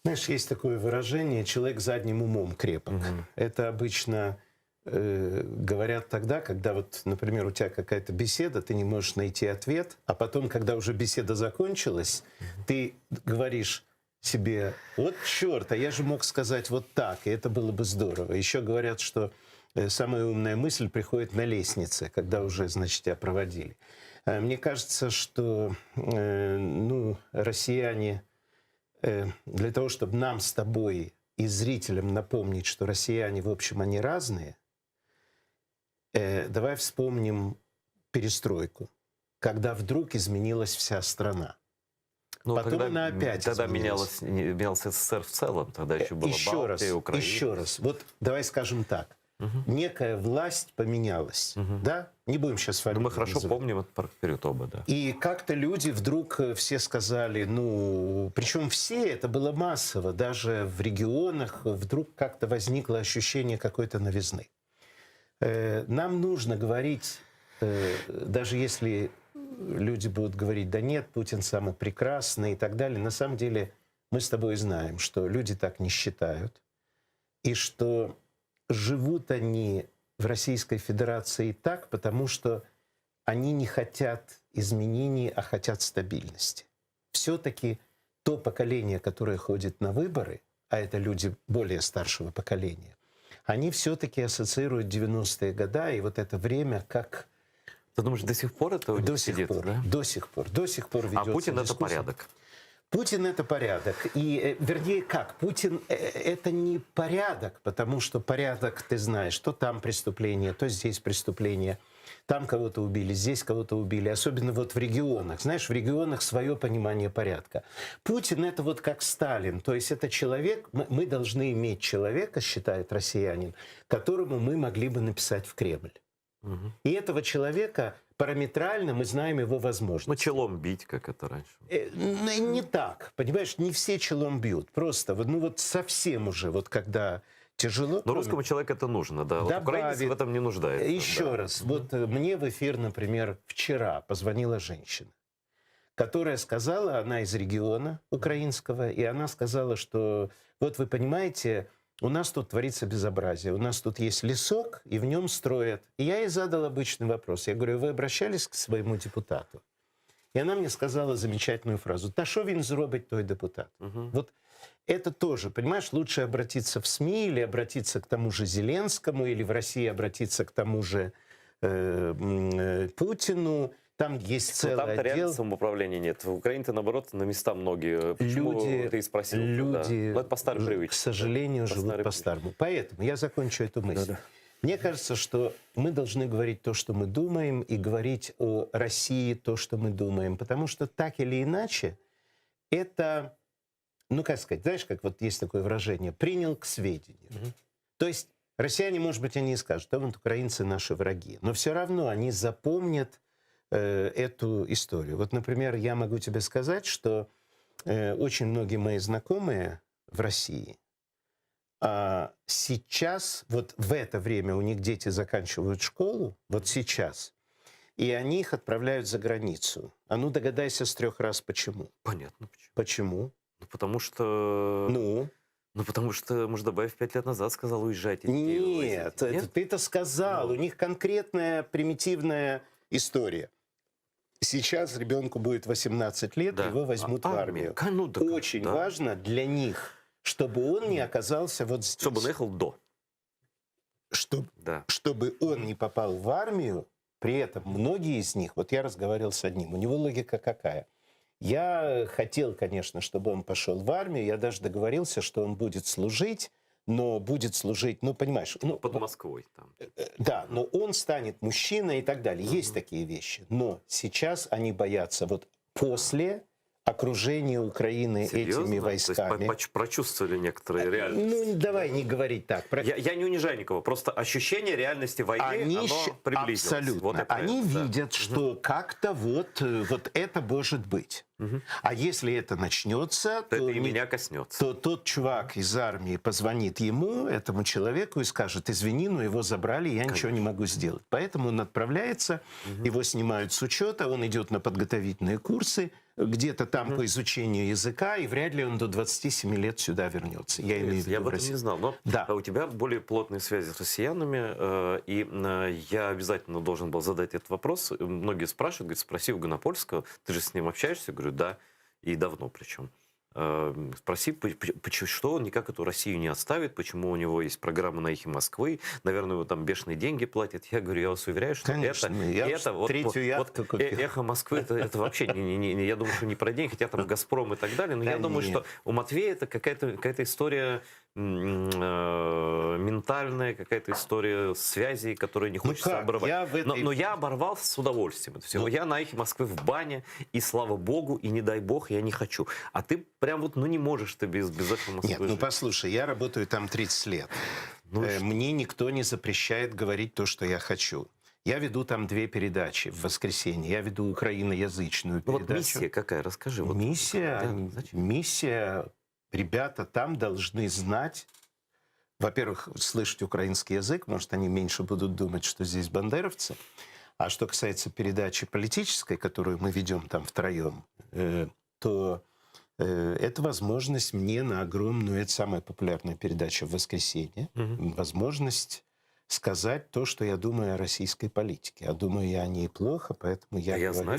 Знаешь, есть такое выражение «человек задним умом крепок». Это обычно говорят тогда, когда вот, например, у тебя какая-то беседа, ты не можешь найти ответ, а потом, когда уже беседа закончилась, ты говоришь себе: вот черт, а я же мог сказать вот так, и это было бы здорово. Еще говорят, что самая умная мысль приходит на лестнице, когда уже, значит, тебя проводили. Мне кажется, что россияне, для того, чтобы нам с тобой и зрителям напомнить, что россияне, в общем, они разные, давай вспомним перестройку, когда вдруг изменилась вся страна. Ну, Потом тогда, она опять тогда изменилась. менялся СССР в целом, тогда еще была Балтия, Украина. Еще раз, вот давай скажем так. Некая власть поменялась, да? Не будем сейчас фамилии Мы хорошо называть. помним этот период оба, да. И как-то люди вдруг все сказали, причем все, это было массово, даже в регионах вдруг как-то возникло ощущение какой-то новизны. Нам нужно говорить, даже если люди будут говорить: да нет, Путин самый прекрасный и так далее, на самом деле мы с тобой знаем, что люди так не считают, и что живут они в Российской Федерации так, потому что они не хотят изменений, а хотят стабильности. Все-таки то поколение, которое ходит на выборы, а это люди более старшего поколения, они все-таки ассоциируют 90-е годы и вот это время как... Ты думаешь, до сих пор это у них сидит, да? До сих пор ведется А Путин — это дискуссия. порядок. Путин — это порядок. И, вернее, как? Путин — это не порядок, потому что порядок, ты знаешь, то там преступление, то здесь преступление. Там кого-то убили, здесь кого-то убили. Особенно вот в регионах. Знаешь, в регионах свое понимание порядка. Путин — это вот как Сталин. То есть это человек, мы должны иметь человека, считает россиянин, которому мы могли бы написать в Кремль. И этого человека параметрально мы знаем его возможности. Ну, челом бить, как это раньше. Не так, понимаешь, не все челом бьют. Просто, вот совсем уже, вот когда тяжело... Но русскому человеку это нужно, да. Вот украинец в этом не нуждается. Еще раз, вот мне в эфир, например, вчера позвонила женщина, которая сказала, она из региона украинского, и она сказала, что вот вы понимаете... У нас тут творится безобразие. У нас тут есть лесок, и в нем строят. И я ей задал обычный вопрос. Я говорю: вы обращались к своему депутату? И она мне сказала замечательную фразу: «Та що він зробить, той депутат». Вот это тоже, понимаешь, лучше обратиться в СМИ или обратиться к тому же Зеленскому, или в России обратиться к тому же Путину. Там есть целый там-то отдел. реально самоуправления нет. В Украине-то, наоборот, на места многие. Почему ты и спросил? Люди, да. Это по старой привычке. К сожалению, живут по-старому. Поэтому я закончу эту мысль. Да-да. Мне кажется, что мы должны говорить то, что мы думаем, и говорить о России то, что мы думаем. Потому что так или иначе, это, как сказать, знаешь, как вот есть такое выражение: «принял к сведению». То есть россияне, может быть, они и скажут: да, вот украинцы наши враги. Но все равно они запомнят эту историю. Вот, например, я могу тебе сказать, что очень многие мои знакомые в России сейчас, вот в это время у них дети заканчивают школу, вот сейчас, и они их отправляют за границу. А ну догадайся с 3 раз почему. Понятно почему. Почему? Ну, потому что... Ну, потому что Муждабаев 5 лет назад сказал: уезжайте. Нет, ты это сказал. У них конкретная примитивная история. Сейчас ребенку будет 18 лет, его возьмут в армию. Очень важно для них, чтобы он не оказался вот здесь. Чтобы он ехал до. Чтобы он не попал в армию, при этом многие из них, вот я разговаривал с одним, у него логика какая? Я хотел, конечно, чтобы он пошел в армию, я даже договорился, что он будет служить, но будет служить, понимаешь... под Москвой там. Да, но он станет мужчиной и так далее. Есть такие вещи. Но сейчас они боятся вот после окружения Украины этими войсками. То есть прочувствовали некоторые реальности. Давай не говорить так. Я не унижаю никого, просто ощущение реальности войны, оно приблизилось. Абсолютно. Вот они видят, что как-то вот это может быть. А если это начнется, то это и меня коснется. То тот чувак из армии позвонит ему, этому человеку, и скажет: извини, но его забрали, я ничего не могу сделать. Поэтому он отправляется, его снимают с учета, он идет на подготовительные курсы, где-то там по изучению языка, и вряд ли он до 27 лет сюда вернется. Я имею в виду Я об в этом Россию. не знал. Но Да. у тебя более плотные связи с россиянами, и я обязательно должен был задать этот вопрос. Многие спрашивают, говорят, спроси у Гонопольского, ты же с ним общаешься? Я говорю, да, и давно причем. Спроси, что он никак эту Россию не оставит, почему у него есть программа на «Эхе Москвы», наверное, его там бешеные деньги платят. Я говорю, я вас уверяю, что Конечно, я это вот, третью яхту купил. «Эхо Москвы» это вообще, я думаю, что не про деньги, хотя там «Газпром» и так далее, но Да я думаю, нет. что у Матвея это какая-то история ментальная, какая-то история связей, которую не хочется как? обрывать. Я в этой- Но я оборвал с удовольствием это все. Я на «Эхе Москвы» в бане, и слава богу, и не дай бог, я не хочу. А ты прям вот, не можешь ты без «Эхо Москвы» Нет, ну жить. послушай, я работаю там 30 лет. Ну и что? Мне никто не запрещает говорить то, что я хочу. Я веду там 2 передачи в воскресенье. Я веду украиноязычную Ну вот передачу. миссия какая, расскажи. Вот. Миссия, Да, зачем? миссия, ребята там должны знать, во-первых, слышать украинский язык, может, они меньше будут думать, что здесь бандеровцы. А что касается передачи политической, которую мы ведем там втроем, то это возможность мне на огромную, это самая популярная передача в воскресенье, возможность сказать то, что я думаю о российской политике. А думаю я о ней плохо, поэтому я А я говорю... знаю,